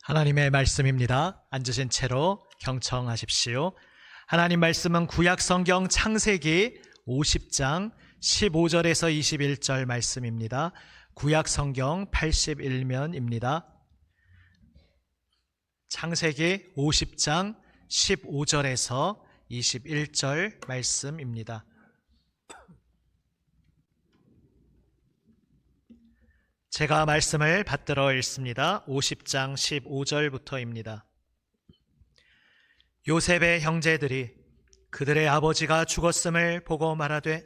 하나님의 말씀입니다. 앉으신 채로 경청하십시오. 하나님 말씀은 구약 성경 창세기 50장 15절에서 21절 말씀입니다. 구약 성경 81면입니다. 창세기 50장 15절에서 21절 말씀입니다. 제가 말씀을 받들어 읽습니다. 50장 15절부터입니다. 요셉의 형제들이 그들의 아버지가 죽었음을 보고 말하되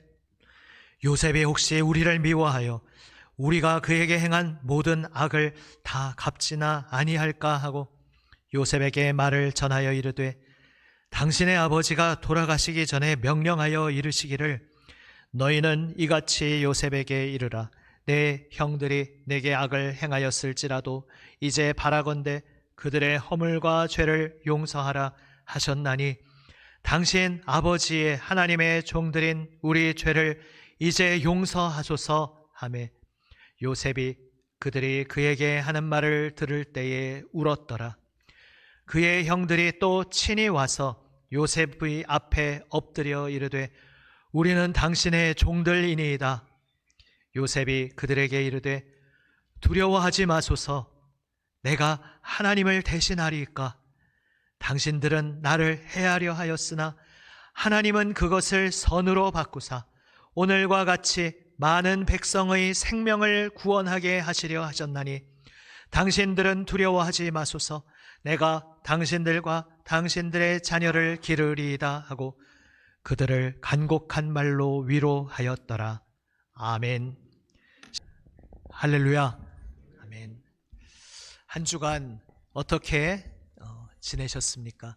요셉이 혹시 우리를 미워하여 우리가 그에게 행한 모든 악을 다 갚지나 아니할까 하고 요셉에게 말을 전하여 이르되 당신의 아버지가 돌아가시기 전에 명령하여 이르시기를 너희는 이같이 요셉에게 이르라. 내 형들이 내게 악을 행하였을지라도 이제 바라건대 그들의 허물과 죄를 용서하라 하셨나니 당신 아버지의 하나님의 종들인 우리 죄를 이제 용서하소서 하매 요셉이 그들이 그에게 하는 말을 들을 때에 울었더라. 그의 형들이 또 친히 와서 요셉의 앞에 엎드려 이르되 우리는 당신의 종들이니이다. 요셉이 그들에게 이르되 두려워하지 마소서. 내가 하나님을 대신하리이까. 당신들은 나를 해하려 하였으나 하나님은 그것을 선으로 바꾸사 오늘과 같이 많은 백성의 생명을 구원하게 하시려 하셨나니 당신들은 두려워하지 마소서. 내가 당신들과 당신들의 자녀를 기르리이다 하고 그들을 간곡한 말로 위로하였더라. 아멘. 할렐루야. 아멘. 한 주간 어떻게 지내셨습니까?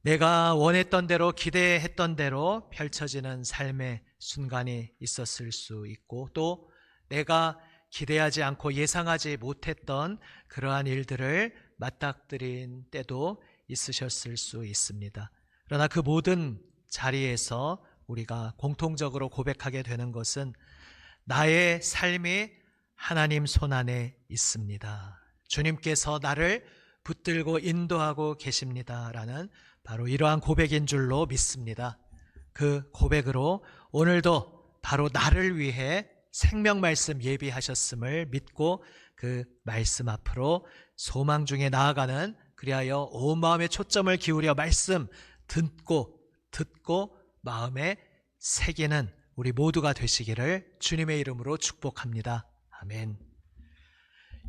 내가 원했던 대로 기대했던 대로 펼쳐지는 삶의 순간이 있었을 수 있고 또 내가 기대하지 않고 예상하지 못했던 그러한 일들을 맞닥뜨린 때도 있으셨을 수 있습니다. 그러나 그 모든 자리에서 우리가 공통적으로 고백하게 되는 것은 나의 삶이 하나님 손안에 있습니다. 주님께서 나를 붙들고 인도하고 계십니다라는 바로 이러한 고백인 줄로 믿습니다. 그 고백으로 오늘도 바로 나를 위해 생명 말씀 예비하셨음을 믿고 그 말씀 앞으로 소망 중에 나아가는, 그리하여 온 마음의 초점을 기울여 말씀 듣고 마음에 새기는 우리 모두가 되시기를 주님의 이름으로 축복합니다. 아멘.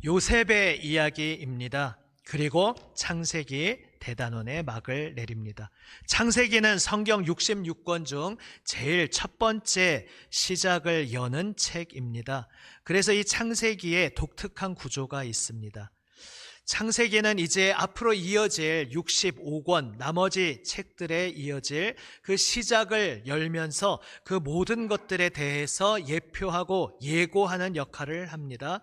요셉의 이야기입니다. 그리고 창세기 대단원의 막을 내립니다. 창세기는 성경 66권 중 제일 첫 번째 시작을 여는 책입니다. 그래서 이 창세기에 독특한 구조가 있습니다. 창세기는 이제 앞으로 이어질 65권 나머지 책들에 이어질 그 시작을 열면서 그 모든 것들에 대해서 예표하고 예고하는 역할을 합니다.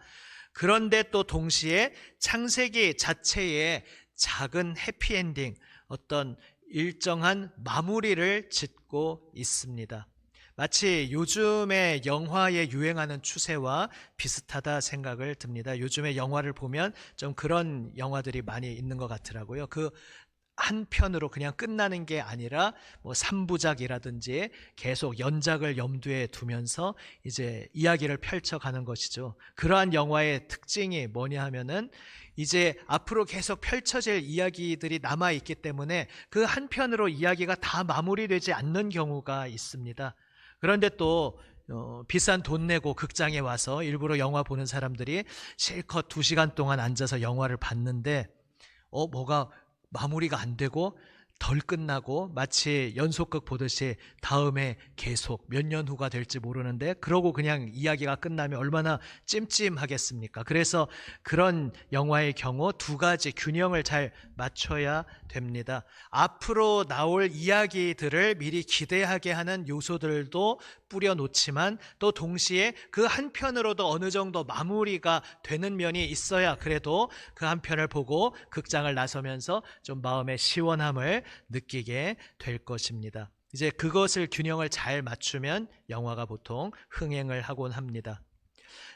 그런데 또 동시에 창세기 자체에 작은 해피엔딩, 어떤 일정한 마무리를 짓고 있습니다. 마치 요즘의 영화에 유행하는 추세와 비슷하다 생각을 듭니다. 요즘의 영화를 보면 좀 그런 영화들이 많이 있는 것 같더라고요. 그 한 편으로 그냥 끝나는 게 아니라 뭐 3부작이라든지 계속 연작을 염두에 두면서 이제 이야기를 펼쳐가는 것이죠. 그러한 영화의 특징이 뭐냐 하면은 이제 앞으로 계속 펼쳐질 이야기들이 남아있기 때문에 그 한 편으로 이야기가 다 마무리되지 않는 경우가 있습니다. 그런데 또 비싼 돈 내고 극장에 와서 일부러 영화 보는 사람들이 실컷 2시간 동안 앉아서 영화를 봤는데 뭐가 마무리가 안 되고 덜 끝나고 마치 연속극 보듯이 다음에 계속 몇 년 후가 될지 모르는데 그러고 그냥 이야기가 끝나면 얼마나 찜찜하겠습니까? 그래서 그런 영화의 경우 두 가지 균형을 잘 맞춰야 됩니다. 앞으로 나올 이야기들을 미리 기대하게 하는 요소들도 뿌려놓지만 또 동시에 그 한편으로도 어느 정도 마무리가 되는 면이 있어야 그래도 그 한편을 보고 극장을 나서면서 좀 마음의 시원함을 느끼게 될 것입니다. 이제 그것을 균형을 잘 맞추면 영화가 보통 흥행을 하곤 합니다.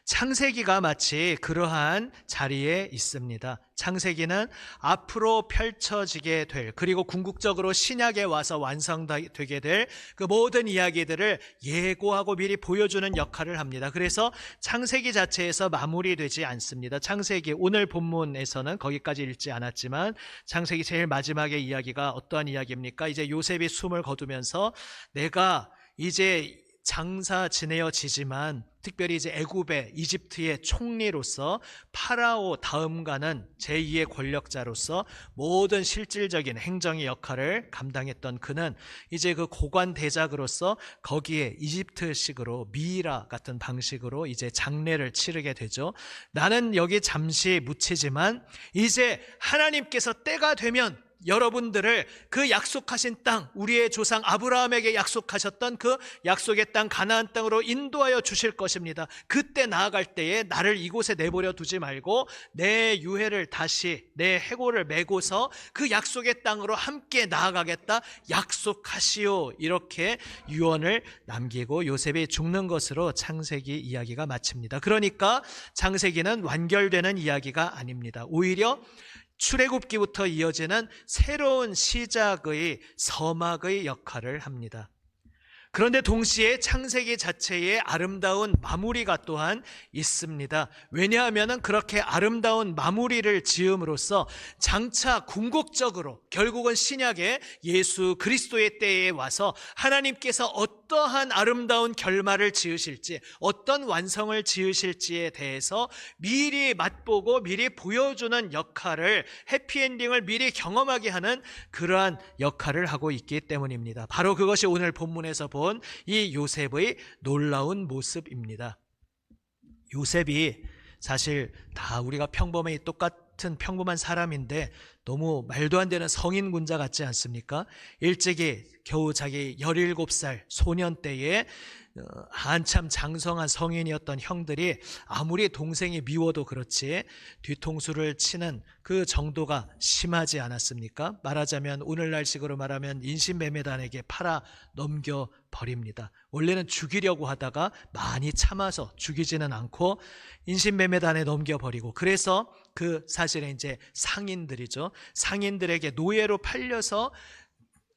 창세기가 마치 그러한 자리에 있습니다. 창세기는 앞으로 펼쳐지게 될, 그리고 궁극적으로 신약에 와서 완성되게 될 그 모든 이야기들을 예고하고 미리 보여주는 역할을 합니다. 그래서 창세기 자체에서 마무리되지 않습니다. 창세기 오늘 본문에서는 거기까지 읽지 않았지만 창세기 제일 마지막의 이야기가 어떠한 이야기입니까? 이제 요셉이 숨을 거두면서 내가 이제 장사 지내어지지만 특별히 이제 애굽의 이집트의 총리로서 파라오 다음가는 제2의 권력자로서 모든 실질적인 행정의 역할을 감당했던 그는 이제 그 고관 대작으로서 거기에 이집트식으로 미이라 같은 방식으로 이제 장례를 치르게 되죠. 나는 여기 잠시 묻히지만 이제 하나님께서 때가 되면 여러분들을 그 약속하신 땅, 우리의 조상 아브라함에게 약속하셨던 그 약속의 땅 가나안 땅으로 인도하여 주실 것입니다. 그때 나아갈 때에 나를 이곳에 내버려 두지 말고 내 유해를 다시 내 해골을 메고서 그 약속의 땅으로 함께 나아가겠다 약속하시오. 이렇게 유언을 남기고 요셉이 죽는 것으로 창세기 이야기가 마칩니다. 그러니까 창세기는 완결되는 이야기가 아닙니다. 오히려 출애굽기부터 이어지는 새로운 시작의 서막의 역할을 합니다. 그런데 동시에 창세기 자체에 아름다운 마무리가 또한 있습니다. 왜냐하면 그렇게 아름다운 마무리를 지음으로써 장차 궁극적으로 결국은 신약의 예수 그리스도의 때에 와서 하나님께서 어떠한 아름다운 결말을 지으실지, 어떤 완성을 지으실지에 대해서 미리 맛보고 미리 보여주는 역할을, 해피엔딩을 미리 경험하게 하는 그러한 역할을 하고 있기 때문입니다. 바로 그것이 오늘 본문에서 본 이 요셉의 놀라운 모습입니다. 요셉이 사실 다 우리가 평범히 똑같은 평범한 사람인데 너무 말도 안 되는 성인 군자 같지 않습니까? 일찍이 겨우 자기 17살 소년 때에 한참 장성한 성인이었던 형들이 아무리 동생이 미워도 그렇지 뒤통수를 치는 그 정도가 심하지 않았습니까? 말하자면 오늘날식으로 말하면 인신매매단에게 팔아 넘겨버립니다. 원래는 죽이려고 하다가 많이 참아서 죽이지는 않고 인신매매단에 넘겨버리고, 그래서 그 사실은 이제 상인들이죠. 상인들에게 노예로 팔려서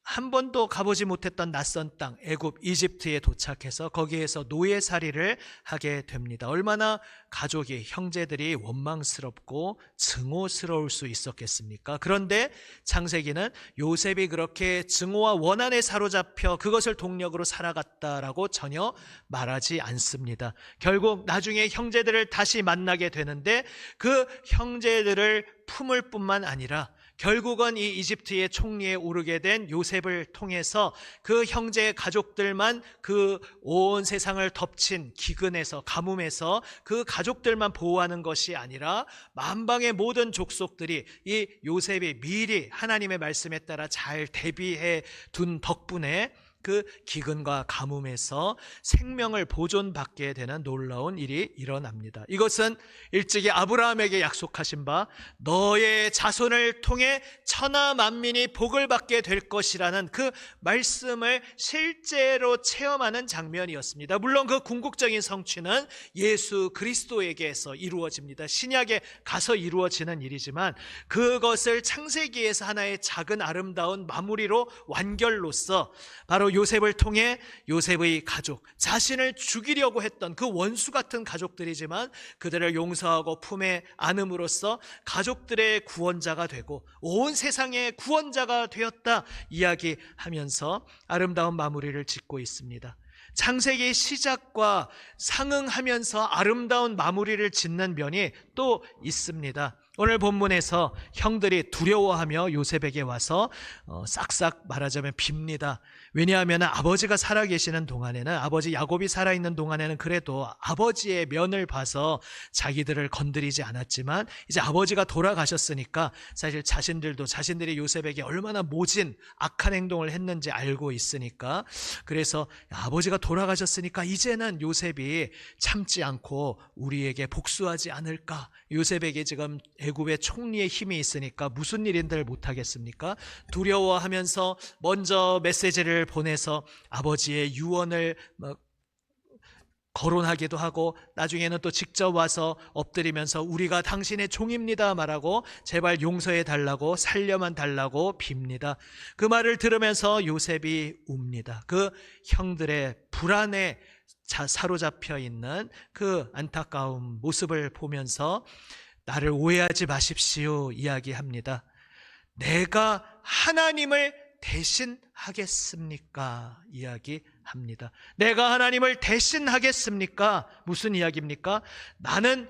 한 번도 가보지 못했던 낯선 땅 애굽 이집트에 도착해서 거기에서 노예살이를 하게 됩니다. 얼마나 가족이, 형제들이 원망스럽고 증오스러울 수 있었겠습니까? 그런데 창세기는 요셉이 그렇게 증오와 원한에 사로잡혀 그것을 동력으로 살아갔다라고 전혀 말하지 않습니다. 결국 나중에 형제들을 다시 만나게 되는데 그 형제들을 품을 뿐만 아니라 결국은 이 이집트의 총리에 오르게 된 요셉을 통해서 그 형제의 가족들만, 그 온 세상을 덮친 기근에서, 가뭄에서 그 가족들만 보호하는 것이 아니라 만방의 모든 족속들이 이 요셉이 미리 하나님의 말씀에 따라 잘 대비해 둔 덕분에 그 기근과 가뭄에서 생명을 보존받게 되는 놀라운 일이 일어납니다. 이것은 일찍이 아브라함에게 약속하신 바 너의 자손을 통해 천하 만민이 복을 받게 될 것이라는 그 말씀을 실제로 체험하는 장면이었습니다. 물론 그 궁극적인 성취는 예수 그리스도에게서 이루어집니다. 신약에 가서 이루어지는 일이지만 그것을 창세기에서 하나의 작은 아름다운 마무리로 완결로서 바로 요셉을 통해 요셉의 가족, 자신을 죽이려고 했던 그 원수 같은 가족들이지만 그들을 용서하고 품에 안음으로써 가족들의 구원자가 되고 온 세상의 구원자가 되었다 이야기하면서 아름다운 마무리를 짓고 있습니다. 창세기의 시작과 상응하면서 아름다운 마무리를 짓는 면이 또 있습니다. 오늘 본문에서 형들이 두려워하며 요셉에게 와서 싹싹 말하자면 빕니다. 왜냐하면 아버지가 살아계시는 동안에는, 아버지 야곱이 살아있는 동안에는 그래도 아버지의 면을 봐서 자기들을 건드리지 않았지만 이제 아버지가 돌아가셨으니까 사실 자신들도 자신들이 요셉에게 얼마나 모진 악한 행동을 했는지 알고 있으니까, 그래서 아버지가 돌아가셨으니까 이제는 요셉이 참지 않고 우리에게 복수하지 않을까, 요셉에게 지금 애굽의 총리의 힘이 있으니까 무슨 일인들 못하겠습니까? 두려워하면서 먼저 메시지를 보내서 아버지의 유언을 거론하기도 하고 나중에는 또 직접 와서 엎드리면서 우리가 당신의 종입니다 말하고 제발 용서해 달라고 살려만 달라고 빕니다. 그 말을 들으면서 요셉이 웁니다. 그 형들의 불안에 사로잡혀 있는 그 안타까운 모습을 보면서 나를 오해하지 마십시오 이야기합니다. 내가 하나님을 대신하겠습니까? 이야기합니다. 내가 하나님을 대신하겠습니까? 무슨 이야기입니까? 나는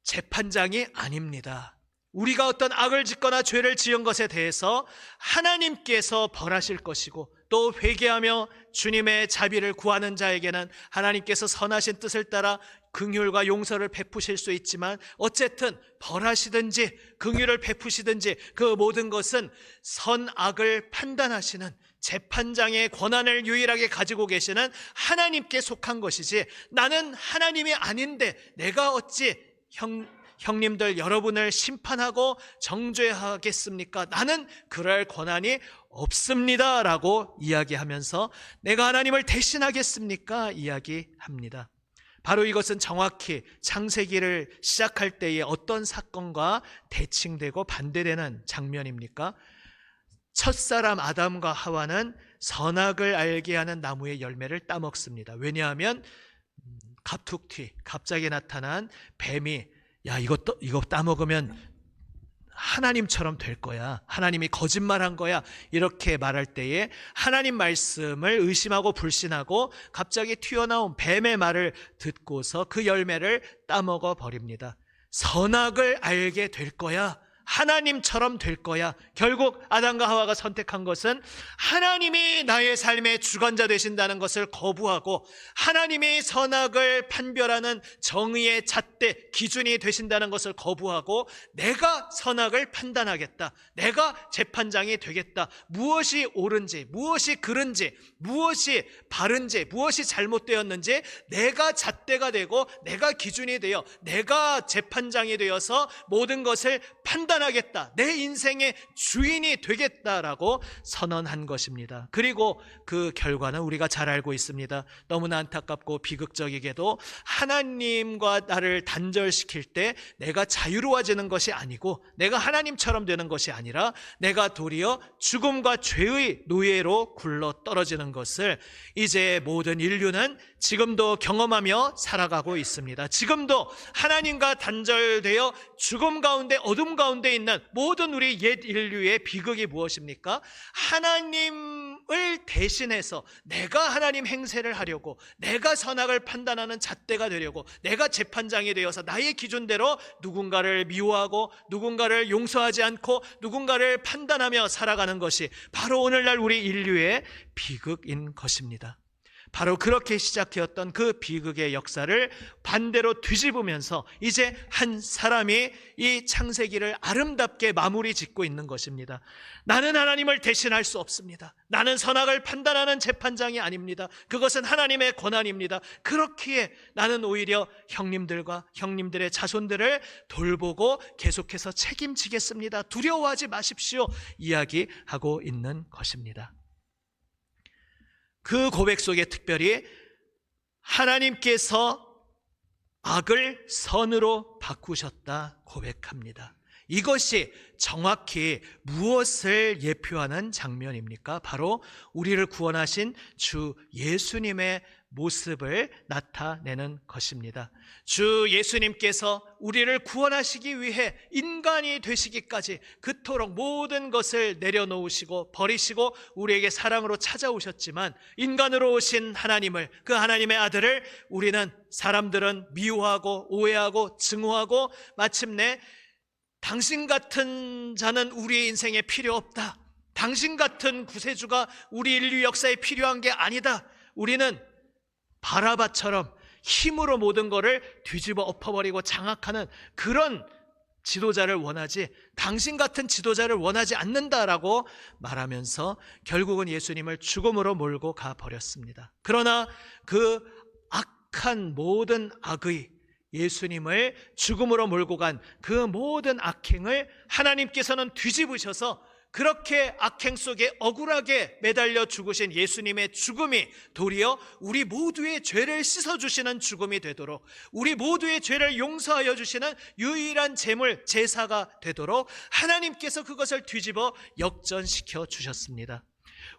재판장이 아닙니다. 우리가 어떤 악을 짓거나 죄를 지은 것에 대해서 하나님께서 벌하실 것이고 또 회개하며 주님의 자비를 구하는 자에게는 하나님께서 선하신 뜻을 따라 긍휼과 용서를 베푸실 수 있지만 어쨌든 벌하시든지 긍휼을 베푸시든지 그 모든 것은 선악을 판단하시는 재판장의 권한을 유일하게 가지고 계시는 하나님께 속한 것이지 나는 하나님이 아닌데 내가 어찌 형님들 여러분을 심판하고 정죄하겠습니까? 나는 그럴 권한이 없습니다 라고 이야기하면서 내가 하나님을 대신하겠습니까? 이야기합니다. 바로 이것은 정확히 창세기를 시작할 때의 어떤 사건과 대칭되고 반대되는 장면입니까? 첫사람 아담과 하와는 선악을 알게 하는 나무의 열매를 따먹습니다. 왜냐하면 갑툭튀 갑자기 나타난 뱀이 야 이거 따먹으면 하나님처럼 될 거야. 하나님이 거짓말한 거야. 이렇게 말할 때에 하나님 말씀을 의심하고 불신하고 갑자기 튀어나온 뱀의 말을 듣고서 그 열매를 따먹어 버립니다. 선악을 알게 될 거야. 하나님처럼 될 거야. 결국 아담과 하와가 선택한 것은 하나님이 나의 삶의 주관자 되신다는 것을 거부하고 하나님이 선악을 판별하는 정의의 잣대, 기준이 되신다는 것을 거부하고 내가 선악을 판단하겠다. 내가 재판장이 되겠다. 무엇이 옳은지, 무엇이 그른지, 무엇이 바른지, 무엇이 잘못되었는지 내가 잣대가 되고 내가 기준이 되어 내가 재판장이 되어서 모든 것을 판단하겠다. 내 인생의 주인이 되겠다라고 선언한 것입니다. 그리고 그 결과는 우리가 잘 알고 있습니다. 너무나 안타깝고 비극적이게도 하나님과 나를 단절시킬 때 내가 자유로워지는 것이 아니고 내가 하나님처럼 되는 것이 아니라 내가 도리어 죽음과 죄의 노예로 굴러 떨어지는 것을 이제 모든 인류는 지금도 경험하며 살아가고 있습니다. 지금도 하나님과 단절되어 죽음 가운데 어둠 가운데 있는 모든 우리 옛 인류의 비극이 무엇입니까? 하나님을 대신해서 내가 하나님 행세를 하려고 내가 선악을 판단하는 잣대가 되려고 내가 재판장이 되어서 나의 기준대로 누군가를 미워하고 누군가를 용서하지 않고 누군가를 판단하며 살아가는 것이 바로 오늘날 우리 인류의 비극인 것입니다. 바로 그렇게 시작되었던 그 비극의 역사를 반대로 뒤집으면서 이제 한 사람이 이 창세기를 아름답게 마무리 짓고 있는 것입니다. 나는 하나님을 대신할 수 없습니다. 나는 선악을 판단하는 재판장이 아닙니다. 그것은 하나님의 권한입니다. 그렇기에 나는 오히려 형님들과 형님들의 자손들을 돌보고 계속해서 책임지겠습니다. 두려워하지 마십시오. 이야기하고 있는 것입니다. 그 고백 속에 특별히 하나님께서 악을 선으로 바꾸셨다 고백합니다. 이것이 정확히 무엇을 예표하는 장면입니까? 바로 우리를 구원하신 주 예수님의 모습을 나타내는 것입니다. 주 예수님께서 우리를 구원하시기 위해 인간이 되시기까지 그토록 모든 것을 내려놓으시고 버리시고 우리에게 사랑으로 찾아오셨지만 인간으로 오신 하나님을, 그 하나님의 아들을 우리는 사람들은 미워하고 오해하고 증오하고 마침내 당신 같은 자는 우리의 인생에 필요 없다. 당신 같은 구세주가 우리 인류 역사에 필요한 게 아니다. 우리는 바라바처럼 힘으로 모든 것을 뒤집어 엎어버리고 장악하는 그런 지도자를 원하지 당신 같은 지도자를 원하지 않는다라고 말하면서 결국은 예수님을 죽음으로 몰고 가버렸습니다. 그러나 그 악한 모든 악의 예수님을 죽음으로 몰고 간 그 모든 악행을 하나님께서는 뒤집으셔서 그렇게 악행 속에 억울하게 매달려 죽으신 예수님의 죽음이 도리어 우리 모두의 죄를 씻어주시는 죽음이 되도록, 우리 모두의 죄를 용서하여 주시는 유일한 제물, 제사가 되도록 하나님께서 그것을 뒤집어 역전시켜 주셨습니다.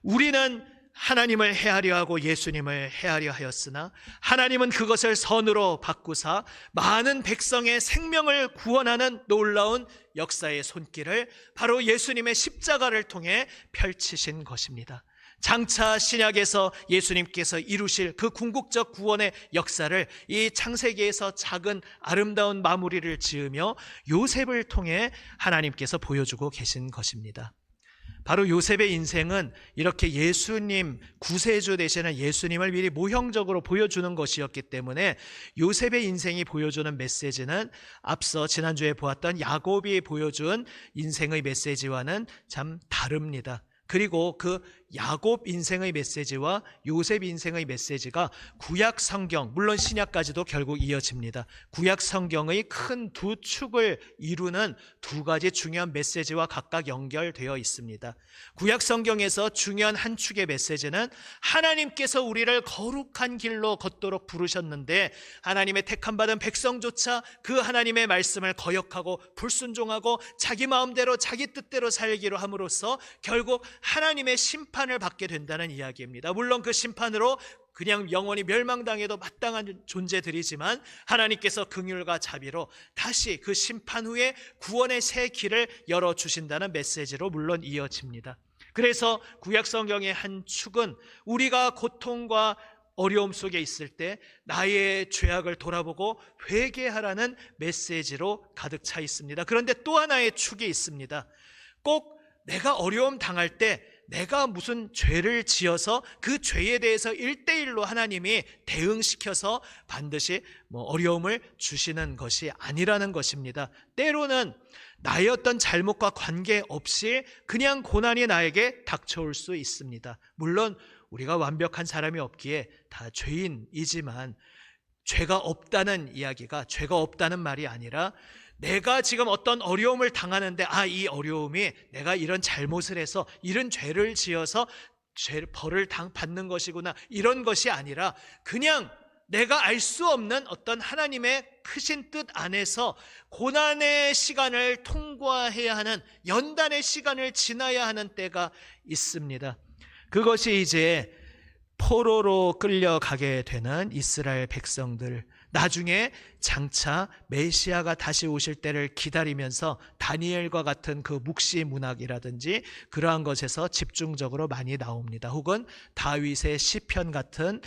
우리는 하나님을 헤아려 하고 예수님을 헤아려 하였으나 하나님은 그것을 선으로 바꾸사 많은 백성의 생명을 구원하는 놀라운 역사의 손길을 바로 예수님의 십자가를 통해 펼치신 것입니다. 장차 신약에서 예수님께서 이루실 그 궁극적 구원의 역사를 이 창세기에서 작은 아름다운 마무리를 지으며 요셉을 통해 하나님께서 보여주고 계신 것입니다. 바로 요셉의 인생은 이렇게 예수님, 구세주 되시는 예수님을 미리 모형적으로 보여주는 것이었기 때문에 요셉의 인생이 보여주는 메시지는 앞서 지난주에 보았던 야곱이 보여준 인생의 메시지와는 참 다릅니다. 그리고 그 야곱 인생의 메시지와 요셉 인생의 메시지가 구약 성경, 물론 신약까지도 결국 이어집니다. 구약 성경의 큰 두 축을 이루는 두 가지 중요한 메시지와 각각 연결되어 있습니다. 구약 성경에서 중요한 한 축의 메시지는 하나님께서 우리를 거룩한 길로 걷도록 부르셨는데 하나님의 택함받은 백성조차 그 하나님의 말씀을 거역하고 불순종하고 자기 마음대로 자기 뜻대로 살기로 함으로써 결국 하나님의 심판을 받게 된다는 이야기입니다. 물론 그 심판으로 그냥 영원히 멸망당해도 마땅한 존재들이지만 하나님께서 긍휼과 자비로 다시 그 심판 후에 구원의 새 길을 열어주신다는 메시지로 물론 이어집니다. 그래서 구약 성경의 한 축은 우리가 고통과 어려움 속에 있을 때 나의 죄악을 돌아보고 회개하라는 메시지로 가득 차 있습니다. 그런데 또 하나의 축이 있습니다. 꼭 내가 어려움 당할 때 내가 무슨 죄를 지어서 그 죄에 대해서 1대1로 하나님이 대응시켜서 반드시 어려움을 주시는 것이 아니라는 것입니다. 때로는 나의 어떤 잘못과 관계없이 그냥 고난이 나에게 닥쳐올 수 있습니다. 물론 우리가 완벽한 사람이 없기에 다 죄인이지만 죄가 없다는 이야기가, 죄가 없다는 말이 아니라 내가 지금 어떤 어려움을 당하는데 이 어려움이 내가 이런 잘못을 해서 이런 죄를 지어서 벌을 받는 것이구나, 이런 것이 아니라 그냥 내가 알 수 없는 어떤 하나님의 크신 뜻 안에서 고난의 시간을 통과해야 하는, 연단의 시간을 지나야 하는 때가 있습니다. 그것이 이제 포로로 끌려가게 되는 이스라엘 백성들, 나중에 장차 메시아가 다시 오실 때를 기다리면서 다니엘과 같은 그 묵시 문학이라든지 그러한 것에서 집중적으로 많이 나옵니다. 혹은 다윗의 시편 같은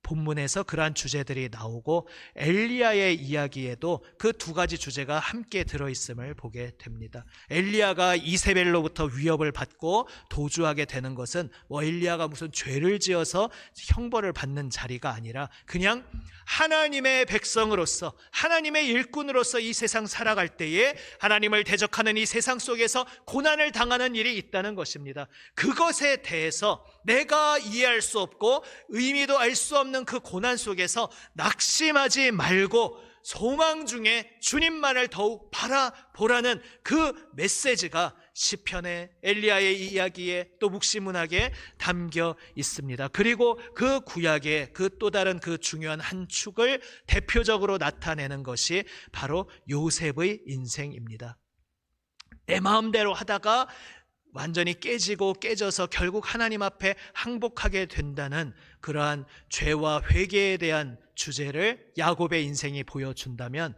본문에서 그러한 주제들이 나오고 엘리야의 이야기에도 그 두 가지 주제가 함께 들어있음을 보게 됩니다. 엘리야가 이세벨로부터 위협을 받고 도주하게 되는 것은 엘리야가 무슨 죄를 지어서 형벌을 받는 자리가 아니라 그냥 하나님의 백성으로서, 하나님의 일꾼으로서 이 세상 살아갈 때에 하나님을 대적하는 이 세상 속에서 고난을 당하는 일이 있다는 것입니다. 그것에 대해서 내가 이해할 수 없고 의미도 알 수 없는 그 고난 속에서 낙심하지 말고 소망 중에 주님만을 더욱 바라보라는 그 메시지가 시편의 엘리야의 이야기에 또 묵시문학에 담겨 있습니다. 그리고 그 구약의 그 또 다른 그 중요한 한 축을 대표적으로 나타내는 것이 바로 요셉의 인생입니다. 내 마음대로 하다가 완전히 깨져서 결국 하나님 앞에 항복하게 된다는 그러한 죄와 회개에 대한 주제를 야곱의 인생이 보여준다면,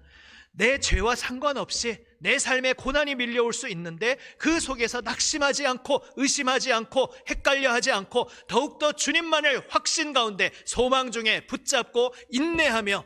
내 죄와 상관없이 내 삶에 고난이 밀려올 수 있는데 그 속에서 낙심하지 않고 의심하지 않고 헷갈려하지 않고 더욱더 주님만을 확신 가운데 소망 중에 붙잡고 인내하며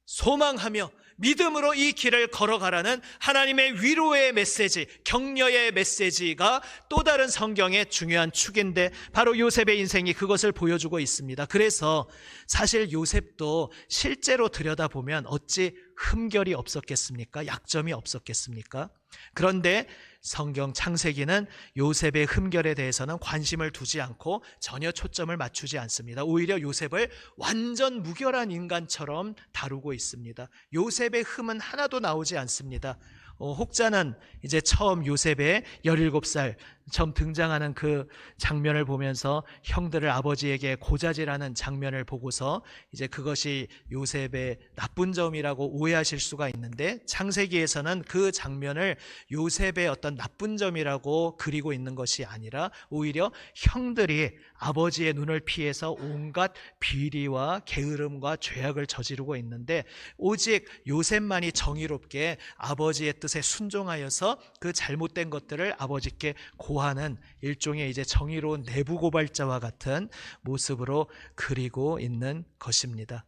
소망하며 믿음으로 이 길을 걸어가라는 하나님의 위로의 메시지, 격려의 메시지가 또 다른 성경의 중요한 축인데 바로 요셉의 인생이 그것을 보여주고 있습니다. 그래서 사실 요셉도 실제로 들여다보면 어찌 흠결이 없었겠습니까? 약점이 없었겠습니까? 그런데 성경 창세기는 요셉의 흠결에 대해서는 관심을 두지 않고 전혀 초점을 맞추지 않습니다. 오히려 요셉을 완전 무결한 인간처럼 다루고 있습니다. 요셉의 흠은 하나도 나오지 않습니다. 혹자는 이제 처음 요셉의 17살 처음 등장하는 그 장면을 보면서 형들을 아버지에게 고자질하는 장면을 보고서 이제 그것이 요셉의 나쁜 점이라고 오해하실 수가 있는데, 창세기에서는 그 장면을 요셉의 어떤 나쁜 점이라고 그리고 있는 것이 아니라 오히려 형들이 아버지의 눈을 피해서 온갖 비리와 게으름과 죄악을 저지르고 있는데, 오직 요셉만이 정의롭게 아버지의 뜻에 순종하여서 그 잘못된 것들을 아버지께 고하는 일종의 이제 정의로운 내부 고발자와 같은 모습으로 그리고 있는 것입니다.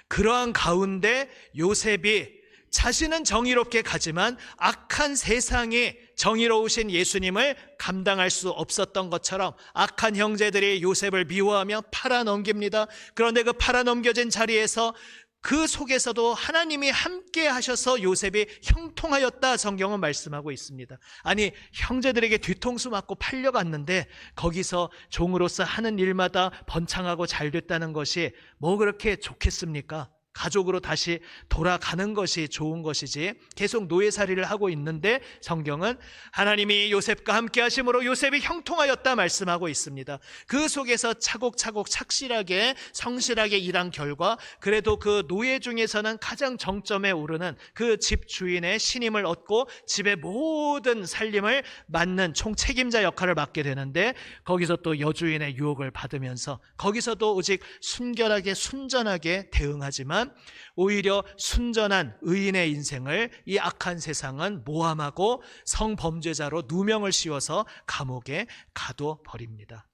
그러한 가운데 요셉이 자신은 정의롭게 가지만 악한 세상이 정의로우신 예수님을 감당할 수 없었던 것처럼 악한 형제들이 요셉을 미워하며 팔아넘깁니다. 그런데 그 팔아넘겨진 자리에서 그 속에서도 하나님이 함께 하셔서 요셉이 형통하였다, 성경은 말씀하고 있습니다. 아니, 형제들에게 뒤통수 맞고 팔려갔는데 거기서 종으로서 하는 일마다 번창하고 잘 됐다는 것이 뭐 그렇게 좋겠습니까? 가족으로 다시 돌아가는 것이 좋은 것이지 계속 노예살이를 하고 있는데, 성경은 하나님이 요셉과 함께 하심으로 요셉이 형통하였다 말씀하고 있습니다. 그 속에서 차곡차곡 착실하게 성실하게 일한 결과 그래도 그 노예 중에서는 가장 정점에 오르는 그 집 주인의 신임을 얻고 집의 모든 살림을 맡는 총책임자 역할을 맡게 되는데, 거기서 또 여주인의 유혹을 받으면서 거기서도 오직 순결하게 순전하게 대응하지만 오히려 순전한 의인의 인생을 이 악한 세상은 모함하고 성범죄자로 누명을 씌워서 감옥에 가둬버립니다.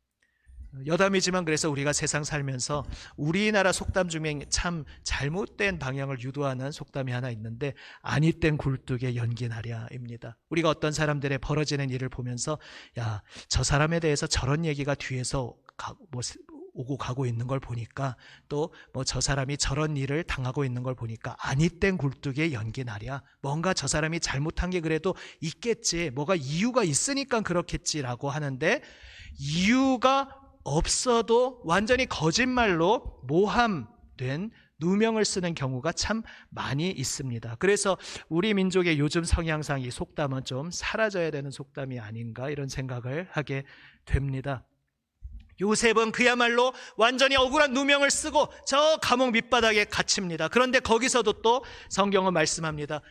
여담이지만 그래서 우리가 세상 살면서 우리나라 속담 중에 참 잘못된 방향을 유도하는 속담이 하나 있는데, 아니 땐 굴뚝에 연기나랴입니다. 우리가 어떤 사람들의 벌어지는 일을 보면서 야, 저 사람에 대해서 저런 얘기가 뒤에서 오고 가고 있는 걸 보니까, 또 뭐 저 사람이 저런 일을 당하고 있는 걸 보니까 아니 땐 굴뚝에 연기 나랴, 뭔가 저 사람이 잘못한 게 그래도 있겠지, 뭐가 이유가 있으니까 그렇겠지라고 하는데, 이유가 없어도 완전히 거짓말로 모함된 누명을 쓰는 경우가 참 많이 있습니다. 그래서 우리 민족의 요즘 성향상 이 속담은 좀 사라져야 되는 속담이 아닌가, 이런 생각을 하게 됩니다. 요셉은 그야말로 완전히 억울한 누명을 쓰고 저 감옥 밑바닥에 갇힙니다. 그런데 거기서도 또 성경은 말씀합니다.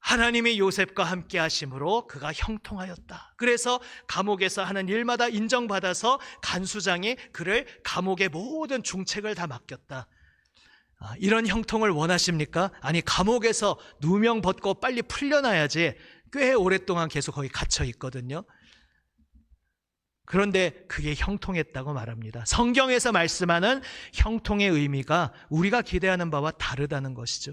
하나님이 요셉과 함께 하심으로 그가 형통하였다. 그래서 감옥에서 하는 일마다 인정받아서 간수장이 그를 감옥의 모든 중책을 다 맡겼다. 이런 형통을 원하십니까? 아니, 감옥에서 누명 벗고 빨리 풀려나야지. 꽤 오랫동안 계속 거기 갇혀 있거든요. 그런데 그게 형통했다고 말합니다. 성경에서 말씀하는 형통의 의미가 우리가 기대하는 바와 다르다는 것이죠.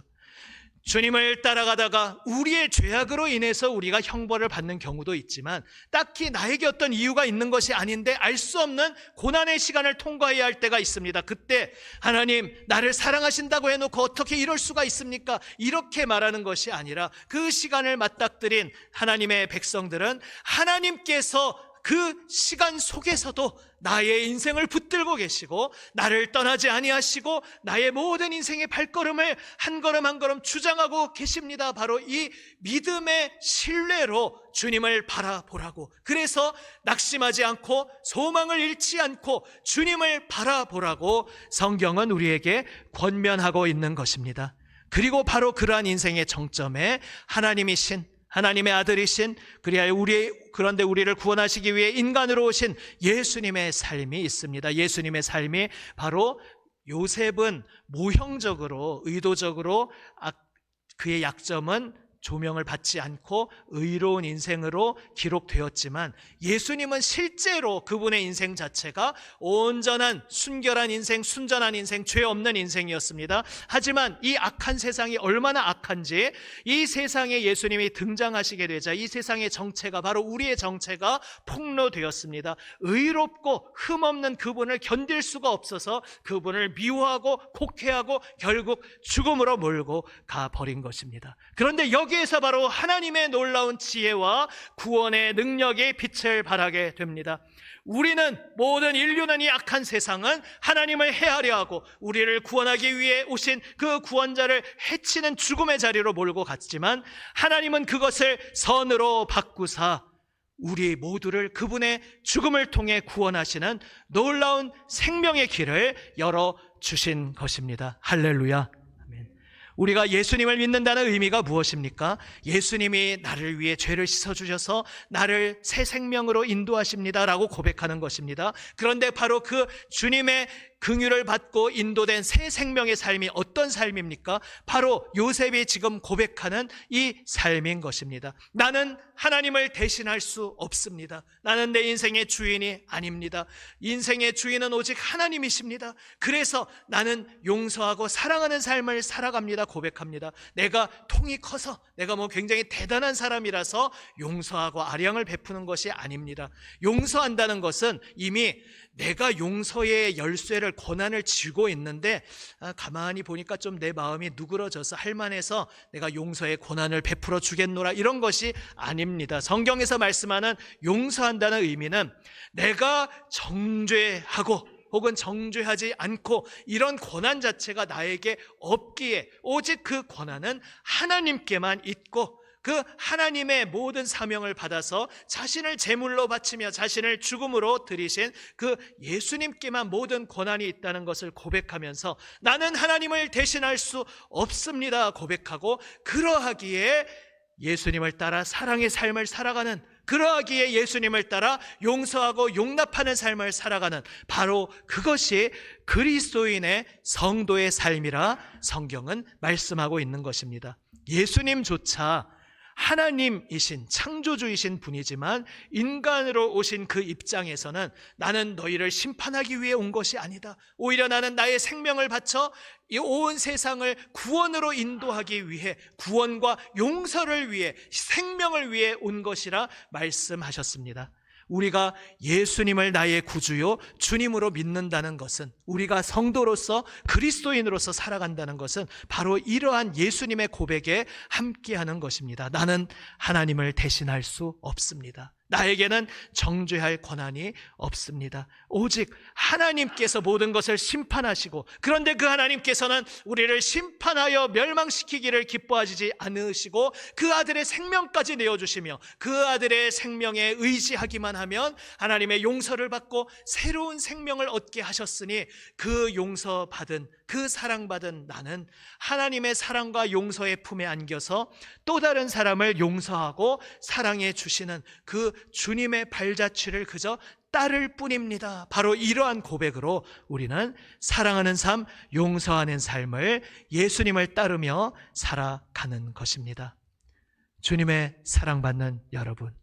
주님을 따라가다가 우리의 죄악으로 인해서 우리가 형벌을 받는 경우도 있지만, 딱히 나에게 어떤 이유가 있는 것이 아닌데 알 수 없는 고난의 시간을 통과해야 할 때가 있습니다. 그때 하나님, 나를 사랑하신다고 해놓고 어떻게 이럴 수가 있습니까? 이렇게 말하는 것이 아니라, 그 시간을 맞닥뜨린 하나님의 백성들은 하나님께서 그 시간 속에서도 나의 인생을 붙들고 계시고 나를 떠나지 아니하시고 나의 모든 인생의 발걸음을 한 걸음 한 걸음 주장하고 계십니다. 바로 이 믿음의 신뢰로 주님을 바라보라고, 그래서 낙심하지 않고 소망을 잃지 않고 주님을 바라보라고 성경은 우리에게 권면하고 있는 것입니다. 그리고 바로 그러한 인생의 정점에 하나님이신, 하나님의 아들이신, 그런데 우리를 구원하시기 위해 인간으로 오신 예수님의 삶이 있습니다. 예수님의 삶이 바로 요셉은 모형적으로, 의도적으로 그의 약점은 조명을 받지 않고 의로운 인생으로 기록되었지만, 예수님은 실제로 그분의 인생 자체가 온전한 순결한 인생, 순전한 인생, 죄 없는 인생이었습니다. 하지만 이 악한 세상이 얼마나 악한지, 이 세상에 예수님이 등장하시게 되자 이 세상의 정체가, 바로 우리의 정체가 폭로되었습니다. 의롭고 흠없는 그분을 견딜 수가 없어서 그분을 미워하고 곡해하고 결국 죽음으로 몰고 가버린 것입니다. 그런데 여기 거기에서 바로 하나님의 놀라운 지혜와 구원의 능력의 빛을 발하게 됩니다. 우리는, 모든 인류는, 이 악한 세상은 하나님을 해하려 하고 우리를 구원하기 위해 오신 그 구원자를 해치는 죽음의 자리로 몰고 갔지만, 하나님은 그것을 선으로 바꾸사 우리 모두를 그분의 죽음을 통해 구원하시는 놀라운 생명의 길을 열어주신 것입니다. 할렐루야. 우리가 예수님을 믿는다는 의미가 무엇입니까? 예수님이 나를 위해 죄를 씻어주셔서 나를 새 생명으로 인도하십니다 라고 고백하는 것입니다. 그런데 바로 그 주님의 긍휼을 받고 인도된 새 생명의 삶이 어떤 삶입니까? 바로 요셉이 지금 고백하는 이 삶인 것입니다. 나는 하나님을 대신할 수 없습니다. 나는 내 인생의 주인이 아닙니다. 인생의 주인은 오직 하나님이십니다. 그래서 나는 용서하고 사랑하는 삶을 살아갑니다 고백합니다. 내가 통이 커서, 내가 굉장히 대단한 사람이라서 용서하고 아량을 베푸는 것이 아닙니다. 용서한다는 것은 이미 내가 용서의 열쇠를, 권한을 쥐고 있는데 가만히 보니까 좀 내 마음이 누그러져서 할만해서 내가 용서의 권한을 베풀어 주겠노라, 이런 것이 아닙니다. 성경에서 말씀하는 용서한다는 의미는 내가 정죄하고 혹은 정죄하지 않고 이런 권한 자체가 나에게 없기에 오직 그 권한은 하나님께만 있고, 그 하나님의 모든 사명을 받아서 자신을 제물로 바치며 자신을 죽음으로 들이신 그 예수님께만 모든 권한이 있다는 것을 고백하면서 나는 하나님을 대신할 수 없습니다 고백하고, 그러하기에 예수님을 따라 사랑의 삶을 살아가는, 그러하기에 예수님을 따라 용서하고 용납하는 삶을 살아가는, 바로 그것이 그리스도인의 성도의 삶이라 성경은 말씀하고 있는 것입니다. 예수님조차 하나님이신, 창조주이신 분이지만 인간으로 오신 그 입장에서는 나는 너희를 심판하기 위해 온 것이 아니다, 오히려 나는 나의 생명을 바쳐 이 온 세상을 구원으로 인도하기 위해, 구원과 용서를 위해, 생명을 위해 온 것이라 말씀하셨습니다. 우리가 예수님을 나의 구주요 주님으로 믿는다는 것은, 우리가 성도로서 그리스도인으로서 살아간다는 것은 바로 이러한 예수님의 고백에 함께하는 것입니다. 나는 하나님을 대신할 수 없습니다. 나에게는 정죄할 권한이 없습니다. 오직 하나님께서 모든 것을 심판하시고, 그런데 그 하나님께서는 우리를 심판하여 멸망시키기를 기뻐하시지 않으시고 그 아들의 생명까지 내어주시며, 그 아들의 생명에 의지하기만 하면 하나님의 용서를 받고 새로운 생명을 얻게 하셨으니, 그 용서받은, 그 사랑받은 나는 하나님의 사랑과 용서의 품에 안겨서 또 다른 사람을 용서하고 사랑해 주시는 그 주님의 발자취를 그저 따를 뿐입니다. 바로 이러한 고백으로 우리는 사랑하는 삶, 용서하는 삶을 예수님을 따르며 살아가는 것입니다. 주님의 사랑받는 여러분,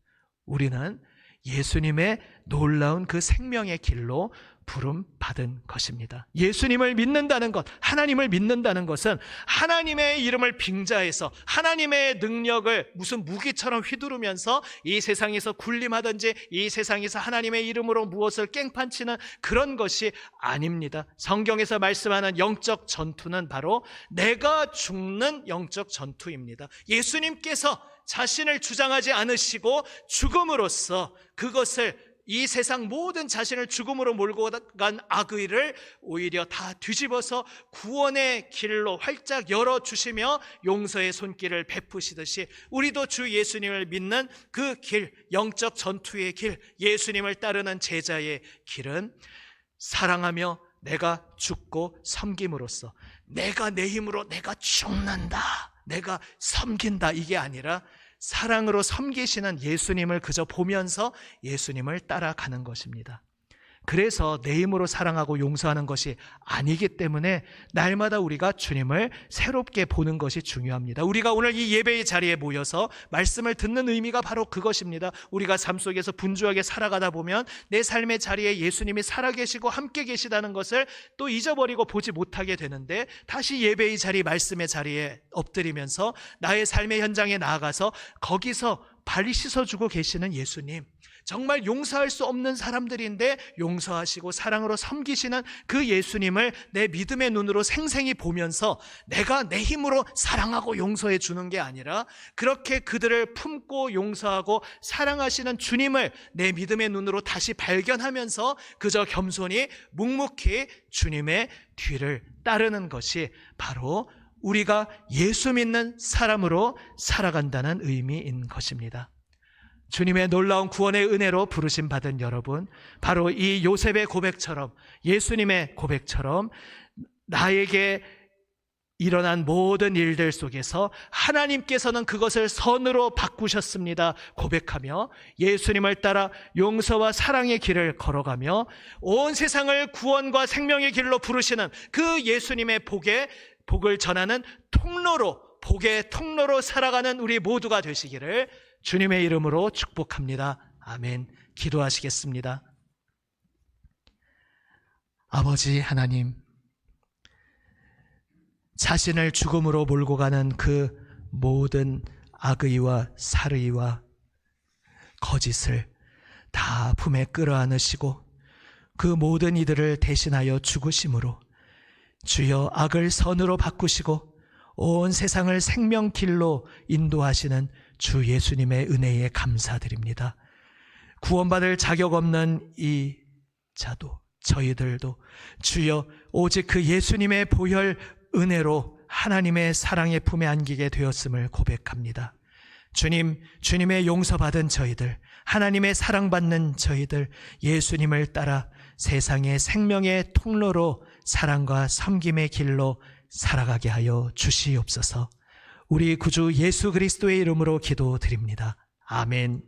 우리는 예수님의 놀라운 그 생명의 길로 부름 받은 것입니다. 예수님을 믿는다는 것, 하나님을 믿는다는 것은 하나님의 이름을 빙자해서 하나님의 능력을 무슨 무기처럼 휘두르면서 이 세상에서 군림하든지 이 세상에서 하나님의 이름으로 무엇을 깽판치는 그런 것이 아닙니다. 성경에서 말씀하는 영적 전투는 바로 내가 죽는 영적 전투입니다. 예수님께서 자신을 주장하지 않으시고 죽음으로써 그것을, 이 세상 모든 자신을 죽음으로 몰고 간 악의를 오히려 다 뒤집어서 구원의 길로 활짝 열어주시며 용서의 손길을 베푸시듯이, 우리도 주 예수님을 믿는 그 길, 영적 전투의 길, 예수님을 따르는 제자의 길은 사랑하며 내가 죽고 섬김으로써, 내가 내 힘으로 내가 죽는다, 내가 섬긴다, 이게 아니라 사랑으로 섬기시는 예수님을 그저 보면서 예수님을 따라가는 것입니다. 그래서 내 힘으로 사랑하고 용서하는 것이 아니기 때문에 날마다 우리가 주님을 새롭게 보는 것이 중요합니다. 우리가 오늘 이 예배의 자리에 모여서 말씀을 듣는 의미가 바로 그것입니다. 우리가 삶 속에서 분주하게 살아가다 보면 내 삶의 자리에 예수님이 살아계시고 함께 계시다는 것을 또 잊어버리고 보지 못하게 되는데, 다시 예배의 자리, 말씀의 자리에 엎드리면서 나의 삶의 현장에 나아가서 거기서 발 씻어주고 계시는 예수님, 정말 용서할 수 없는 사람들인데 용서하시고 사랑으로 섬기시는 그 예수님을 내 믿음의 눈으로 생생히 보면서 내가 내 힘으로 사랑하고 용서해 주는 게 아니라 그렇게 그들을 품고 용서하고 사랑하시는 주님을 내 믿음의 눈으로 다시 발견하면서 그저 겸손히 묵묵히 주님의 뒤를 따르는 것이 바로 우리가 예수 믿는 사람으로 살아간다는 의미인 것입니다. 주님의 놀라운 구원의 은혜로 부르심 받은 여러분, 바로 이 요셉의 고백처럼, 예수님의 고백처럼 나에게 일어난 모든 일들 속에서 하나님께서는 그것을 선으로 바꾸셨습니다 고백하며 예수님을 따라 용서와 사랑의 길을 걸어가며 온 세상을 구원과 생명의 길로 부르시는 그 예수님의 복을 전하는 통로로, 복의 통로로 살아가는 우리 모두가 되시기를 주님의 이름으로 축복합니다. 아멘. 기도하시겠습니다. 아버지 하나님, 자신을 죽음으로 몰고 가는 그 모든 악의와 살의와 거짓을 다 품에 끌어안으시고 그 모든 이들을 대신하여 죽으심으로 주여 악을 선으로 바꾸시고 온 세상을 생명길로 인도하시는 주 예수님의 은혜에 감사드립니다. 구원받을 자격 없는 이 자도 저희들도 주여 오직 그 예수님의 보혈 은혜로 하나님의 사랑의 품에 안기게 되었음을 고백합니다. 주님, 주님의 용서받은 저희들, 하나님의 사랑받는 저희들, 예수님을 따라 세상의 생명의 통로로 사랑과 섬김의 길로 살아가게 하여 주시옵소서. 우리 구주 예수 그리스도의 이름으로 기도드립니다. 아멘.